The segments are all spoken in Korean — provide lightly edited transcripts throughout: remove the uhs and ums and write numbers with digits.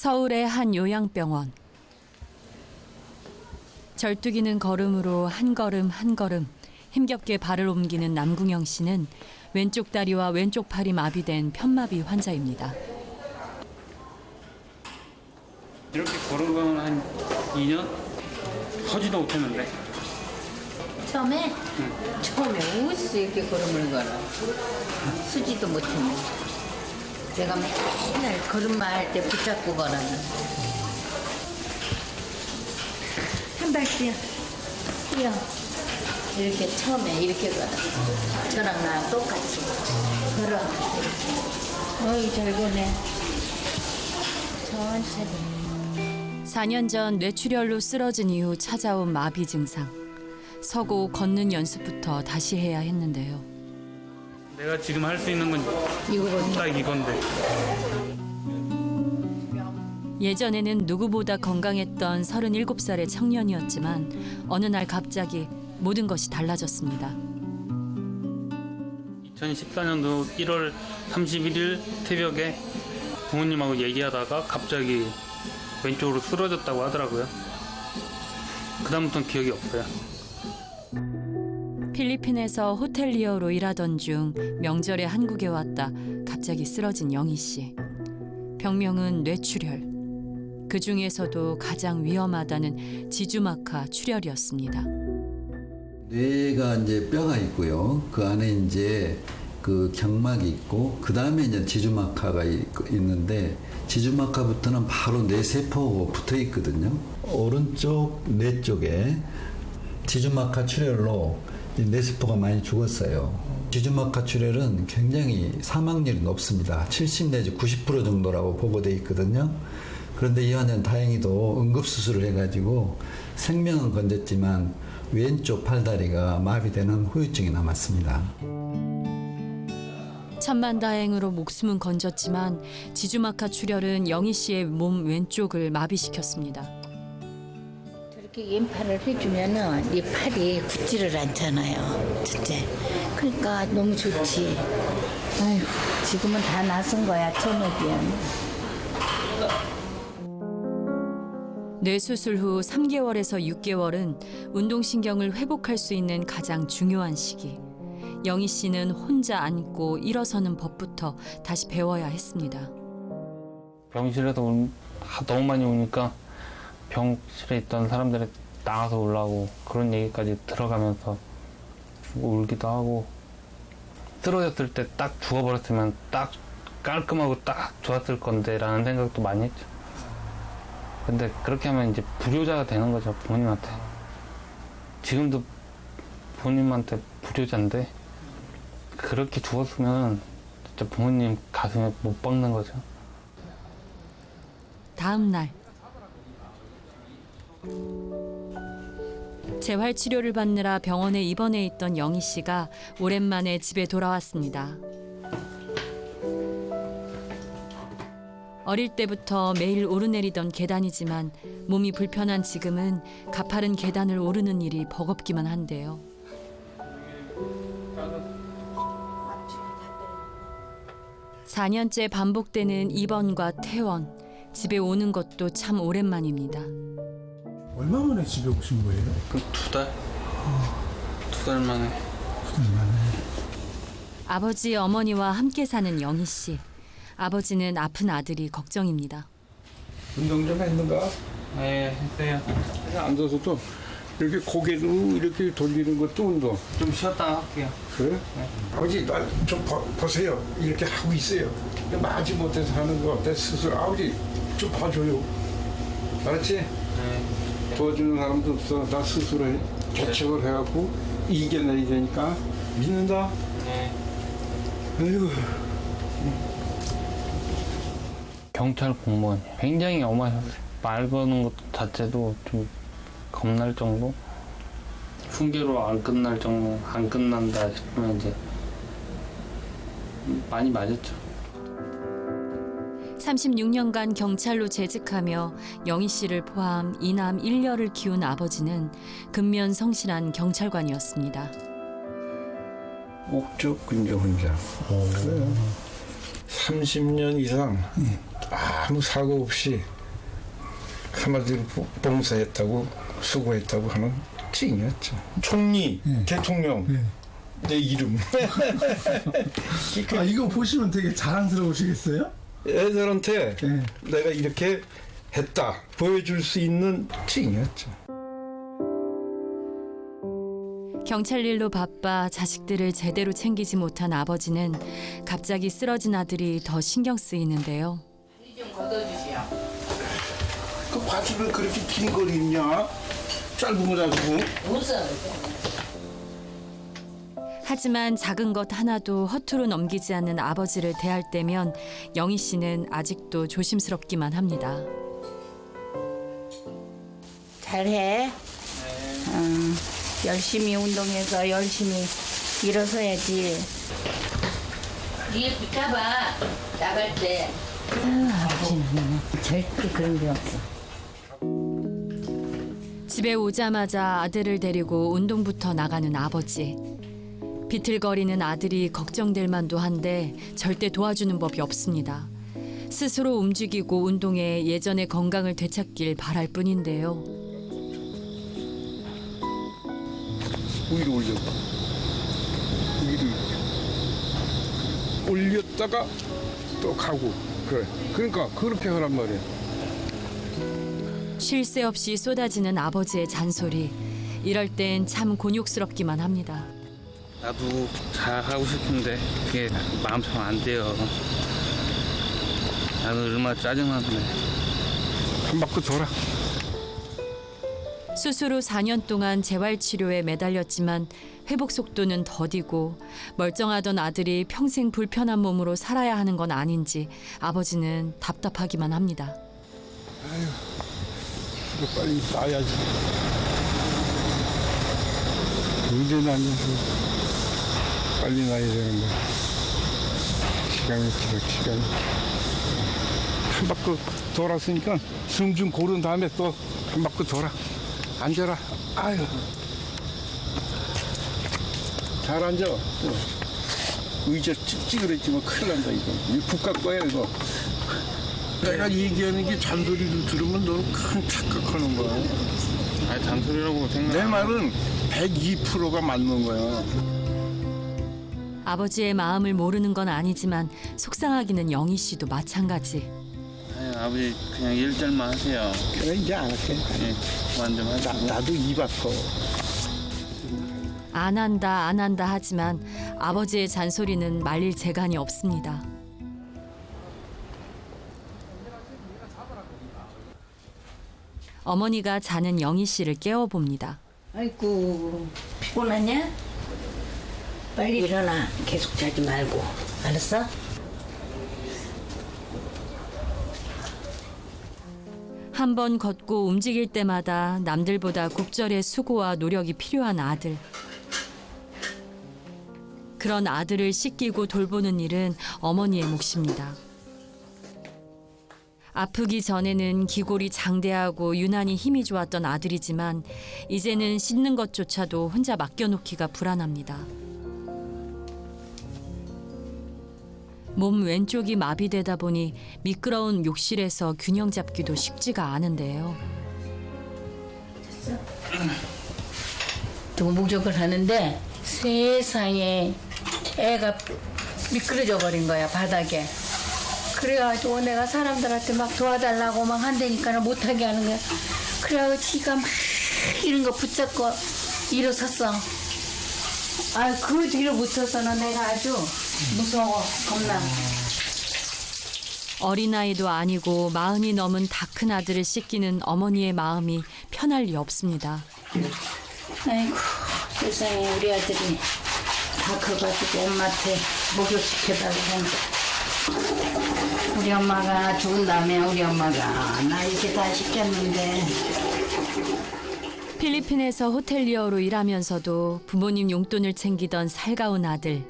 서울의 한 요양병원. 절뚝이는 걸음으로 한 걸음 한 걸음 힘겹게 발을 옮기는 남궁영 씨는 왼쪽 다리와 왼쪽 팔이 마비된 편마비 환자입니다. 이렇게 걸은 건 한 2년? 서지도 못했는데. 처음에? 응. 처음에 어디서 이렇게 걸음을 걸어? 쓰지도 못했네. 내가 맨날 걸음마 할 때 붙잡고 걸어는. 한 발씩 뛰어. 이렇게 처음에 이렇게 걸어. 저랑 나랑 똑같이 걸어. 어이 잘 거네. 천천히. 4년 전 뇌출혈로 쓰러진 이후 찾아온 마비 증상. 서고 걷는 연습부터 다시 해야 했는데요. 내가 지금 할 수 있는 건 이거거든. 딱 이건데. 예전에는 누구보다 건강했던 37살의 청년이었지만 어느 날 갑자기 모든 것이 달라졌습니다. 2014년도 1월 31일 새벽에 부모님하고 얘기하다가 갑자기 왼쪽으로 쓰러졌다고 하더라고요. 그다음부터는 기억이 없어요. 필리핀에서 호텔리어로 일하던 중 명절에 한국에 왔다 갑자기 쓰러진 영희 씨. 병명은 뇌출혈. 그 중에서도 가장 위험하다는 지주막하 출혈이었습니다. 뇌가 이제 뼈가 있고요. 그 안에 이제 그 경막이 있고 그 다음에 이제 지주막하가 있는데 지주막하부터는 바로 뇌세포가 붙어 있거든요. 오른쪽 뇌 쪽에 지주막하 출혈로 뇌세포가 많이 죽었어요. 지주막하 출혈은 굉장히 사망률이 높습니다. 70 내지 90% 정도라고 보고돼 있거든요. 그런데 이 환자는 다행히도 응급수술을 해가지고 생명은 건졌지만 왼쪽 팔다리가 마비되는 후유증이 남았습니다. 천만다행으로 목숨은 건졌지만 지주막하 출혈은 영희 씨의 몸 왼쪽을 마비시켰습니다. 저렇게 왼팔을 해주면은 이 팔이 굳지를 않잖아요. 첫째. 그러니까 너무 좋지. 아휴, 지금은 다 낯선 거야, 처음에 비하면. 뇌수술 후 3개월에서 6개월은 운동신경을 회복할 수 있는 가장 중요한 시기. 영희 씨는 혼자 앉고 일어서는 법부터 다시 배워야 했습니다. 병실에서 너무 많이 오니까 병실에 있던 사람들이 나가서 올라오고 그런 얘기까지 들어가면서 울기도 하고 쓰러졌을 때 딱 죽어버렸으면 딱 깔끔하고 딱 좋았을 건데 라는 생각도 많이 했죠. 근데 그렇게 하면 이제 불효자가 되는 거죠, 부모님한테. 지금도 부모님한테 불효자인데 그렇게 죽었으면 진짜 부모님 가슴에 못 박는 거죠. 다음 날 재활치료를 받느라 병원에 입원해 있던 영희 씨가 오랜만에 집에 돌아왔습니다. 어릴 때부터 매일 오르내리던 계단이지만 몸이 불편한 지금은 가파른 계단을 오르는 일이 버겁기만 한데요. (4년째) 반복되는 입원과 퇴원. 집에 오는 것도 참 오랜만입니다. 얼마 만에 집에 오신 거예요? 그 2달? 2달 만에. 아버지, 어머니와 함께 사는 영희 씨. 아버지는 아픈 아들이 걱정입니다. 운동 좀 했는가? 네, 했어요. 그냥 앉아서도 이렇게 고개로 이렇게 돌리는 것도 운동. 좀 쉬었다 할게요. 그래? 네. 아버지 나 좀 보세요. 이렇게 하고 있어요. 마지 못해서 하는 거 내 스스로 아버지 좀 봐줘요. 알았지? 네. 도와주는 사람도 없어. 나 스스로 해. 개척을 해갖고 이겨내야 되니까 믿는다? 네. 아이고. 경찰 공무원 굉장히 엄하셨어요. 말 거는 것 자체도 좀 겁날 정도? 훈계로 안 끝날 정도, 안 끝난다 싶으면 이제 많이 맞았죠. 36년간 경찰로 재직하며 영희 씨를 포함 이남 1녀를 키운 아버지는 근면 성실한 경찰관이었습니다. 목적 근저 혼자. 그래. 30년 이상 아무 사고 없이 한마디로 봉사했다고 수고했다고 하는 찡이었죠. 총리, 대통령, 내 이름. 아, 이거 보시면 되게 자랑스러우시겠어요? 애들한테 내가 이렇게 했다 보여줄 수 있는 찡이었죠. 경찰 일로 바빠 자식들을 제대로 챙기지 못한 아버지는 갑자기 쓰러진 아들이 더 신경 쓰이는데요. 그 바지를 그렇게 긴 걸 입냐? 짧은 거 가지고. 하지만 작은 것 하나도 허투루 넘기지 않는 아버지를 대할 때면 영희 씨는 아직도 조심스럽기만 합니다. 잘해. 열심히 운동해서 열심히 일어서야지. 뒤에 붙잡아. 나갈 때. 아버지는 절대 그런 게 없어. 집에 오자마자 아들을 데리고 운동부터 나가는 아버지. 비틀거리는 아들이 걱정될 만도 한데 절대 도와주는 법이 없습니다. 스스로 움직이고 운동해 예전의 건강을 되찾길 바랄 뿐인데요. 위로 올려. 위로 올렸다가 또 가고. 그래. 그러니까 그렇게 하란 말이야. 쉴 새 없이 쏟아지는 아버지의 잔소리. 이럴 땐 참 곤욕스럽기만 합니다. 나도 잘하고 싶은데 그게 마음처럼 안 돼요. 나는 얼마나 짜증나는데. 한 바퀴 돌아. 수술 후 4년 동안 재활치료에 매달렸지만 회복 속도는 더디고 멀쩡하던 아들이 평생 불편한 몸으로 살아야 하는 건 아닌지 아버지는 답답하기만 합니다. 이거 빨리 놔야지. 문제는 아니어서 빨리 놔야 되는 거야. 시간이 길어, 시간이. 한 바퀴 돌았으니까 숨 좀 고른 다음에 또 한 바퀴 돌아. 앉아라. 아유. 잘 앉아. 의자 찌그랬지만 큰일 난다, 이거. 이 국가 거야, 이거. 내가 얘기하는 게 잔소리를 들으면 너는 큰 착각하는 거야. 아니 잔소리라고 생각. 내 말은 102%가 맞는 거야. 아버지의 마음을 모르는 건 아니지만 속상하기는 영희 씨도 마찬가지. 아니, 아버지 그냥 일절만 하세요. 그래, 이제 안 할게. 예, 그만 좀 하시고. 나도 입 아파. 안 한다 하지만 아버지의 잔소리는 말릴 재간이 없습니다. 어머니가 자는 영희 씨를 깨워봅니다. 아이고, 피곤하냐? 빨리 일어나. 계속 자지 말고. 알았어? 한 번 걷고 움직일 때마다 남들보다 곡절의 수고와 노력이 필요한 아들. 그런 아들을 씻기고 돌보는 일은 어머니의 몫입니다. 아프기 전에는 기골이 장대하고 유난히 힘이 좋았던 아들이지만 이제는 씻는 것조차도 혼자 맡겨놓기가 불안합니다. 몸 왼쪽이 마비되다 보니 미끄러운 욕실에서 균형 잡기도 쉽지가 않은데요. 목욕을 하는데 세상에 애가 미끄러져 버린 거야, 바닥에. 그래가지고 내가 사람들한테 막 도와달라고 막 한다니까 못하게 하는 거야. 그래가지고 지가 막 이런 거 붙잡고 일어섰어. 아, 그 뒤로 붙어서는 내가 아주 무서워, 겁나. 어린아이도 아니고 40이 넘은 다 큰 아들을 씻기는 어머니의 마음이 편할 리 없습니다. 아이고, 세상에 우리 아들이 다 커가지고 엄마한테 목욕시켜달라고 하는데 우리 엄마가 죽은 다음에 우리 엄마가 나 이렇게 다 시켰는데. 필리핀에서 호텔리어로 일하면서도 부모님 용돈을 챙기던 살가운 아들.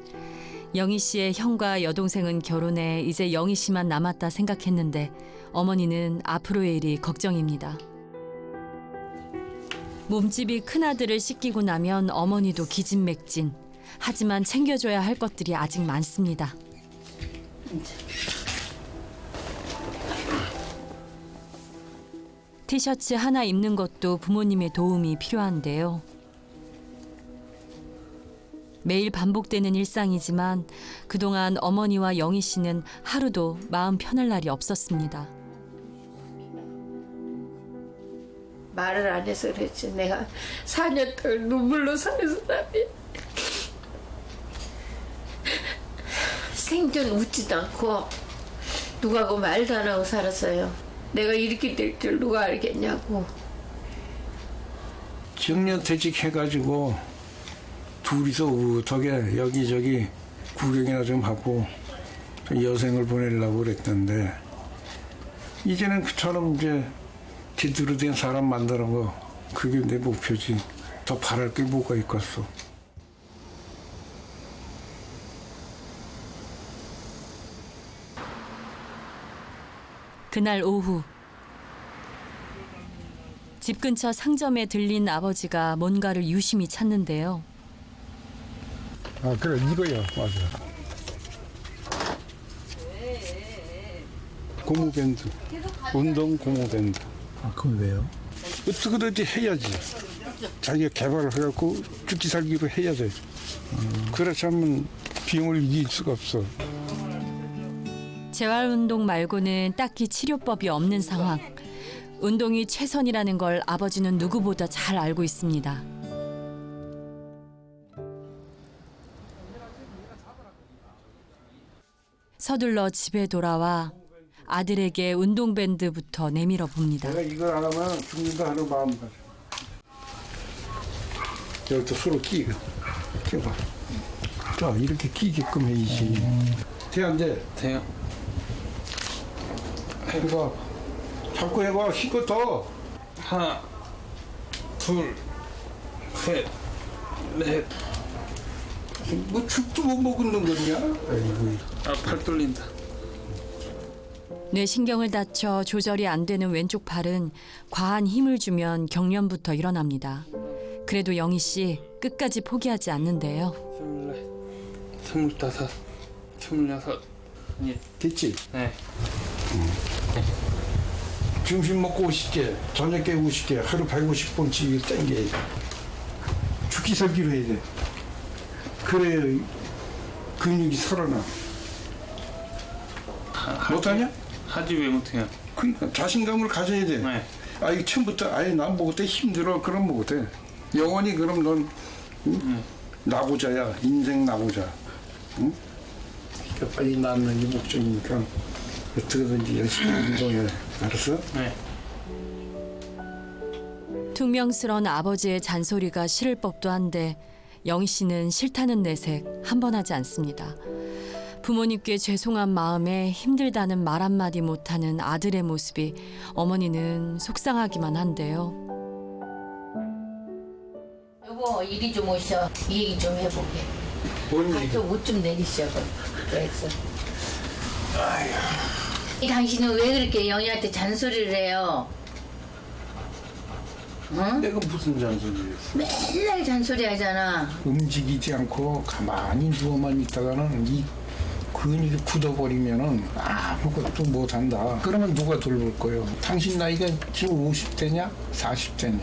영희 씨의 형과 여동생은 결혼해 이제 영희 씨만 남았다 생각했는데 어머니는 앞으로의 일이 걱정입니다. 몸집이 큰 아들을 씻기고 나면 어머니도 기진맥진. 하지만 챙겨줘야 할 것들이 아직 많습니다. 티셔츠 하나 입는 것도 부모님의 도움이 필요한데요. 매일 반복되는 일상이지만 그동안 어머니와 영희 씨는 하루도 마음 편할 날이 없었습니다. 말을 안 해서 그랬지. 내가 4년 동안 눈물로 사는 사람이. 생전 웃지도 않고 누가고 말도 안 하고 살았어요. 내가 이렇게 될 줄 누가 알겠냐고. 정년퇴직 해가지고 둘이서 우뚝하게 여기저기 구경이나 좀 하고 좀 여생을 보내려고 그랬는데 이제는 그처럼 이제 제대로 된 사람 만드는 거 그게 내 목표지. 더 바랄 게 뭐가 있겠어. 그날 오후 집 근처 상점에 들린 아버지가 뭔가를 유심히 찾는데요. 아 그래 이거야 맞아. 고무밴드, 운동 고무밴드. 아, 그건 왜요? 어떻게든지 해야지. 자기가 개발을 해갖고 죽기 살기로 해야 돼. 그렇지 않으면 비용을 이길 수가 없어. 재활운동 말고는 딱히 치료법이 없는 상황. 운동이 최선이라는 걸 아버지는 누구보다 잘 알고 있습니다. 서둘러 집에 돌아와 아들에게 운동밴드부터 내밀어 봅니다. 내가 이걸 안 하면 죽는다 하는 마음가짐. 여기도 서로 끼고 끼봐. 자 이렇게 끼게끔 해야지. 돼 이제 돼요. 해봐. 자꾸 해봐. 힘껏 더. 하나, 둘, 셋, 넷. 뭐 죽도 못 먹는 거냐? 아이고. 아, 팔 뚫린다. 뇌신경을 다쳐 조절이 안 되는 왼쪽 팔은 과한 힘을 주면 경련부터 일어납니다. 그래도 영희 씨 끝까지 포기하지 않는데요. 24, 25, 26. 예. 됐지? 네. 점심 먹고 50개, 저녁에 50개, 하루 150번씩 땡겨야 돼. 죽기 살기로 해야 돼. 그래야 근육이 살아나. 못하냐? 하지 왜 못해요? 그러니까 자신감을 가져야 돼. 네. 아, 이거 처음부터 아예 난 못해 힘들어 그럼 못해. 영원히 그럼 넌 응? 나고자야. 인생 나고자. 응? 그러니까 빨리 낫는 게 목적이니까 어떻게든지 열심히 운동해. 알았어? 네. 퉁명스런 아버지의 잔소리가 싫을 법도 한데 영희 씨는 싫다는 내색 한 번 하지 않습니다. 부모님께 죄송한 마음에 힘들다는 말 한마디 못하는 아들의 모습이 어머니는 속상하기만 한데요. 여보 이리 좀 오셔. 이 얘기 좀 해보게. 뭔 얘기? 옷 좀 내리셔. 그래서. 당신은 왜 그렇게 영희한테 잔소리를 해요? 응? 내가 무슨 잔소리였어? 맨날 잔소리 하잖아. 움직이지 않고 가만히 누워만 있다가는 이 근육이 굳어버리면은 아무것도 못한다. 그러면 누가 돌볼 거예요? 당신 나이가 지금 50대냐? 40대냐?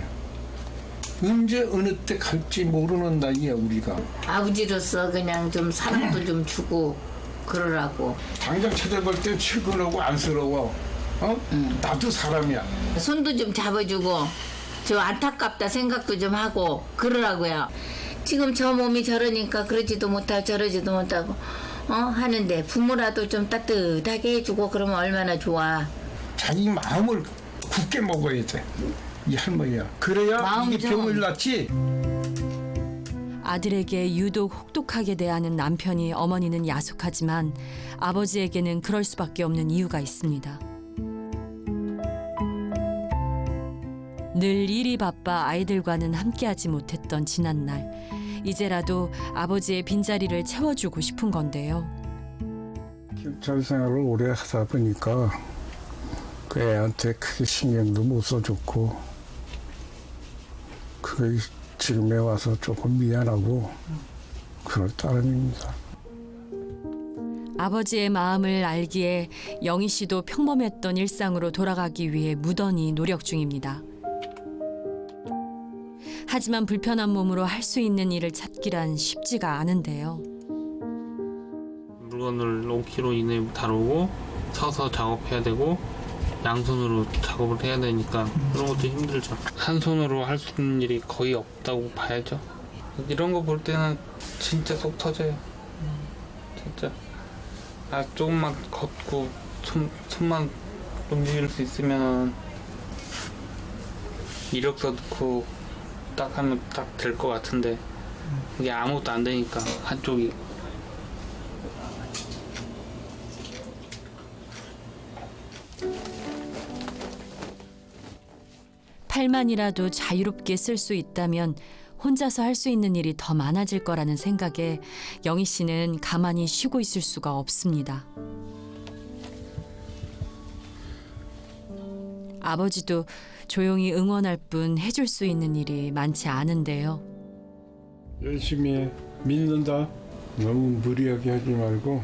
언제 어느 때 갈지 모르는 나이야 우리가. 아버지로서 그냥 좀 사랑도 좀 주고 그러라고. 당장 찾아볼 때 출근하고 안쓰러워. 어? 나도 사람이야. 손도 좀 잡아주고 저 안타깝다 생각도 좀 하고 그러라고요. 지금 저 몸이 저러니까 그러지도 못하고 저러지도 못하고 하는데 부모라도 좀 따뜻하게 해주고 그러면 얼마나 좋아. 자기 마음을 굳게 먹어야 돼. 이 할머니야. 그래야 마음 이게 좀. 병을 낫지. 아들에게 유독 혹독하게 대하는 남편이 어머니는 야속하지만 아버지에게는 그럴 수밖에 없는 이유가 있습니다. 늘 일이 바빠 아이들과는 함께하지 못했던 지난날. 이제라도 아버지의 빈자리를 채워주고 싶은 건데요. 경찰 생활을 오래 하다 보니까 그 애한테 크게 신경도 못 써줬고 그게 지금에 와서 조금 미안하고 그럴 따름입니다. 아버지의 마음을 알기에 영희 씨도 평범했던 일상으로 돌아가기 위해 무던히 노력 중입니다. 하지만 불편한 몸으로 할 수 있는 일을 찾기란 쉽지가 않은데요. 물건을 5kg 이내 다루고 서서 작업해야 되고 양손으로 작업을 해야 되니까 그런 것도 힘들죠. 한 손으로 할 수 있는 일이 거의 없다고 봐야죠. 이런 거 볼 때는 진짜 속 터져요. 진짜. 조금만 걷고 손만 움직일 수 있으면 이력서 넣고 딱 하면 딱 될 것 같은데 이게 아무것도 안 되니까 한쪽이. 팔만이라도 자유롭게 쓸 수 있다면 혼자서 할 수 있는 일이 더 많아질 거라는 생각에 영희 씨는 가만히 쉬고 있을 수가 없습니다. 아버지도 조용히 응원할 뿐 해줄 수 있는 일이 많지 않은데요. 열심히 해. 믿는다. 너무 무리하게 하지 말고.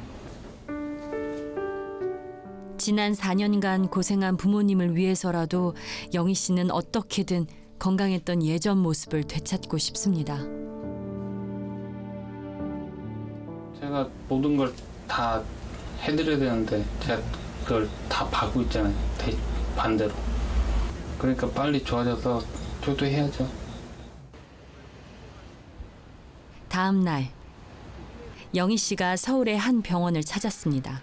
지난 4년간 고생한 부모님을 위해서라도 영희 씨는 어떻게든 건강했던 예전 모습을 되찾고 싶습니다. 제가 모든 걸 다 해드려야 되는데 제가 그걸 다 봐고 있잖아요. 반대로. 그러니까 빨리 좋아져서 저도 해야죠. 다음 날 영희 씨가 서울의 한 병원을 찾았습니다.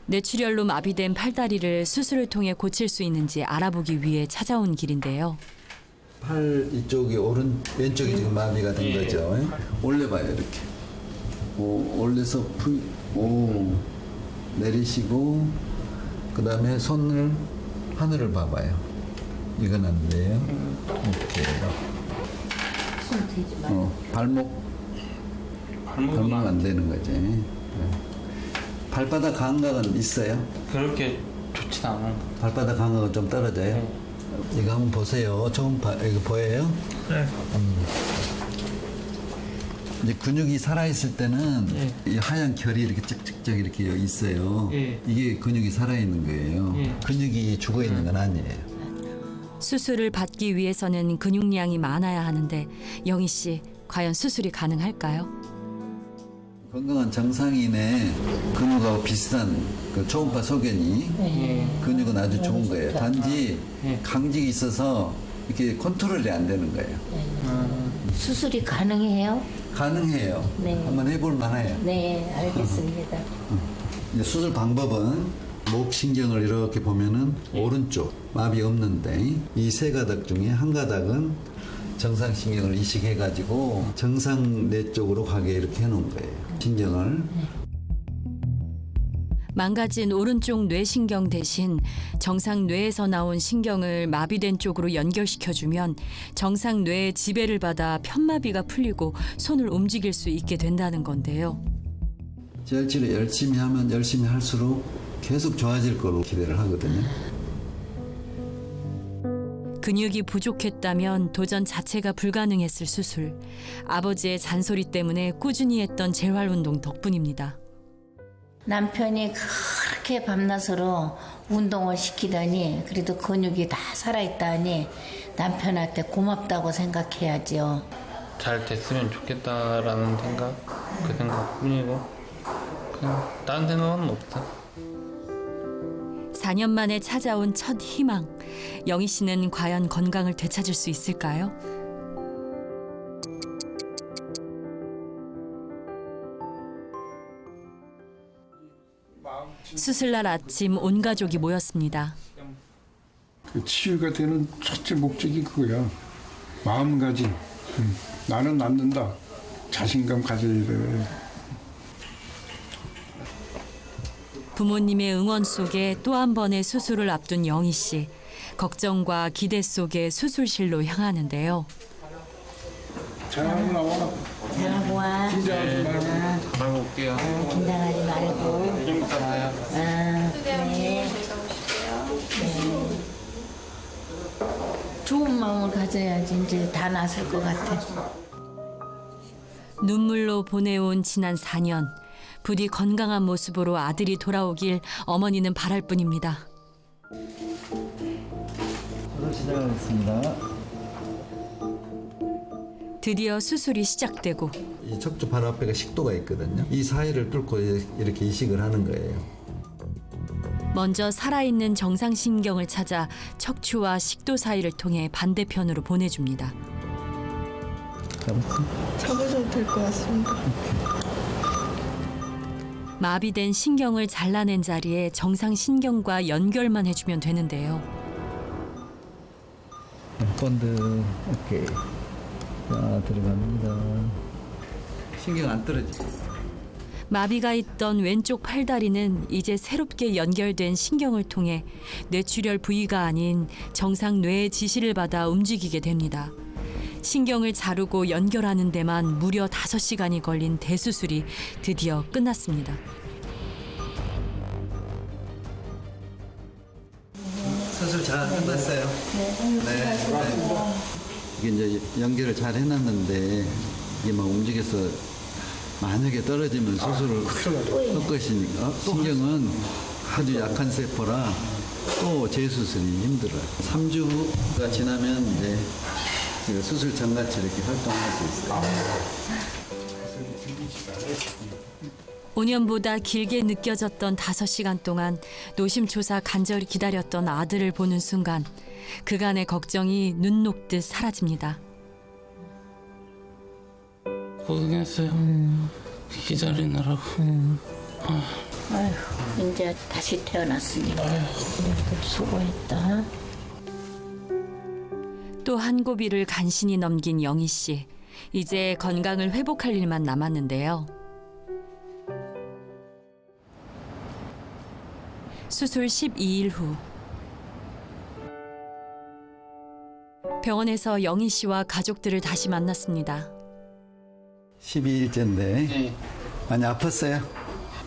뇌출혈로 마비된 팔다리를 수술을 통해 고칠 수 있는지 알아보기 위해 찾아온 길인데요. 팔 이쪽이 왼쪽이 지금 마비가 된 거죠. 올려봐요, 이렇게. 올려서 내리시고, 그 다음에 손을 하늘을 봐봐요. 이건 안 돼요. 오케이. 손 대지 마. 발목 안 되는 거지. 발바닥 감각은 있어요? 그렇게 좋진 않아요. 발바닥 감각은 좀 떨어져요? 이거 한번 보세요. 이거 보여요? 네. 이제 근육이 살아있을 때는 이 하얀 결이 이렇게 쩍쩍쩍 이렇게 있어요. 이게 근육이 살아있는 거예요. 근육이 죽어있는 건 아니에요. 수술을 받기 위해서는 근육량이 많아야 하는데 영희 씨 과연 수술이 가능할까요? 건강한 정상인의 근육하고 비슷한 그 초음파 소견이 근육은 아주 좋은 거예요. 단지 강직이 있어서 이렇게 컨트롤이 안 되는 거예요. 수술이 가능해요? 가능해요. 네. 한번 해볼 만해요. 네, 알겠습니다. 이제 수술 방법은 목 신경을 이렇게 보면은 오른쪽 마비 없는데 이 세 가닥 중에 한 가닥은 정상 신경을 이식해 가지고 정상 뇌 쪽으로 가게 이렇게 해놓은 거예요. 신경을. 망가진 오른쪽 뇌신경 대신 정상 뇌에서 나온 신경을 마비된 쪽으로 연결시켜주면 정상 뇌의 지배를 받아 편마비가 풀리고 손을 움직일 수 있게 된다는 건데요. 재활치료 열심히 하면 열심히 할수록 계속 좋아질 거로 기대를 하거든요. 근육이 부족했다면 도전 자체가 불가능했을 수술. 아버지의 잔소리 때문에 꾸준히 했던 재활운동 덕분입니다. 남편이 그렇게 밤낮으로 운동을 시키더니 그래도 근육이 다 살아있다니 남편한테 고맙다고 생각해야죠. 잘 됐으면 좋겠다라는 생각, 그 생각뿐이고 그냥 다른 생각은 없어. 4년 만에 찾아온 첫 희망. 영희 씨는 과연 건강을 되찾을 수 있을까요? 수술날 아침 온 가족이 모였습니다. 그 치유가 되는 첫째 목적이 그거야. 마음가짐. 나는 낫는다. 자신감 가져야 돼. 부모님의 응원 속에 또 한 번의 수술을 앞둔 영희 씨. 걱정과 기대 속에 수술실로 향하는데요. 잘 나와. 잘하고 와. 긴장하지 말고. 잘하고 올게요. 긴장하지 말고. 좀 이따 봐요. 네. 좋은 마음을 가져야지 이제 다 나설 것 같아. 눈물로 보내온 지난 4년. 부디 건강한 모습으로 아들이 돌아오길 어머니는 바랄 뿐입니다. 수술 시작하겠습니다. 드디어 수술이 시작되고 이 척추 바로 앞에가 식도가 있거든요. 이 사이를 뚫고 이렇게 이식을 하는 거예요. 먼저 살아있는 정상신경을 찾아 척추와 식도 사이를 통해 반대편으로 보내줍니다. 잡으셔도 될 것 같습니다. 마비된 신경을 잘라낸 자리에 정상신경과 연결만 해주면 되는데요. 본드 오케이. 자, 들어갑니다. 신경 안 떨어지. 마비가 있던 왼쪽 팔다리는 이제 새롭게 연결된 신경을 통해 뇌출혈 부위가 아닌 정상 뇌의 지시를 받아 움직이게 됩니다. 신경을 자르고 연결하는 데만 무려 5시간이 걸린 대수술이 드디어 끝났습니다. 수술 잘 끝났어요. 네. 이게 이제 연결을 잘 해놨는데 이게 막 움직여서 만약에 떨어지면 수술을 할 것이니까 신경은 아주 약한 세포라 또 재수술이 힘들어요. 3주가 지나면 이제 수술 전같이 이렇게 활동할 수 있어요. 5년보다 길게 느껴졌던 5시간 동안 노심초사 간절히 기다렸던 아들을 보는 순간 그간의 걱정이 눈 녹듯 사라집니다. 고생했어요. 기다리느라고. 아휴, 이제 다시 태어났으니까. 수고했다. 또 한 고비를 간신히 넘긴 영희 씨. 이제 건강을 회복할 일만 남았는데요. 수술 12일 후 병원에서 영희 씨와 가족들을 다시 만났습니다. 12일째인데 네. 많이 아팠어요?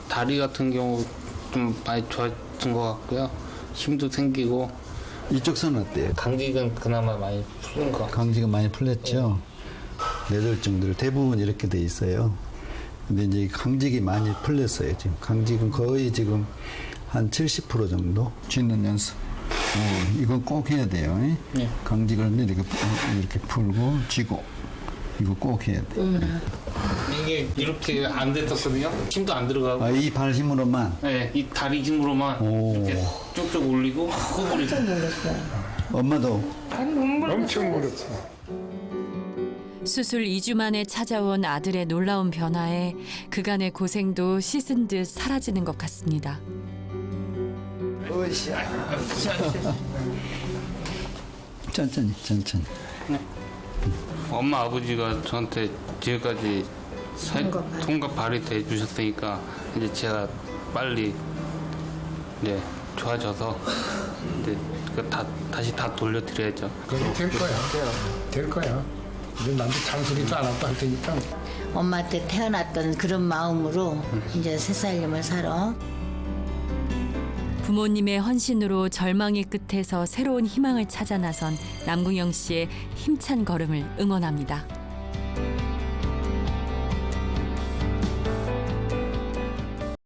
다리 같은 경우 좀 많이 좋아진 것 같고요. 힘도 생기고 이쪽 손은 어때요? 강직은 그나마 많이 풀린 것 같아요. 강직은 많이 풀렸죠. 뇌졸중들 대부분 이렇게 돼 있어요. 근데 이제 강직이 많이 풀렸어요. 지금 강직은 거의 지금 한 70% 정도. 쥐는 연습. 이건 꼭 해야 돼요. 네. 강직을 이렇게 풀고 쥐고 이거 꼭 해야 돼. 이게 이렇게 안 됐었거든요. 힘도 안 들어가고. 이 발 힘으로만. 네, 이 다리 힘으로만 오. 이렇게 쭉쭉 올리고 구부리고. 엄마도 엄청 멀었어. 수술 2주 만에 찾아온 아들의 놀라운 변화에 그간의 고생도 씻은 듯 사라지는 것 같습니다. 천천히. 엄마 아버지가 저한테 지금까지 손과 발이 돼 주셨으니까 이제 제가 빨리 이제 좋아져서 이제 다시 다 돌려드려야죠. 그럼 될 거야. 될 거야. 이제 나도 잔소리도 안 하고 할 테니까. 엄마한테 태어났던 그런 마음으로 이제 새 살림을 살아. 부모님의 헌신으로 절망의 끝에서 새로운 희망을 찾아 나선 남궁영 씨의 힘찬 걸음을 응원합니다.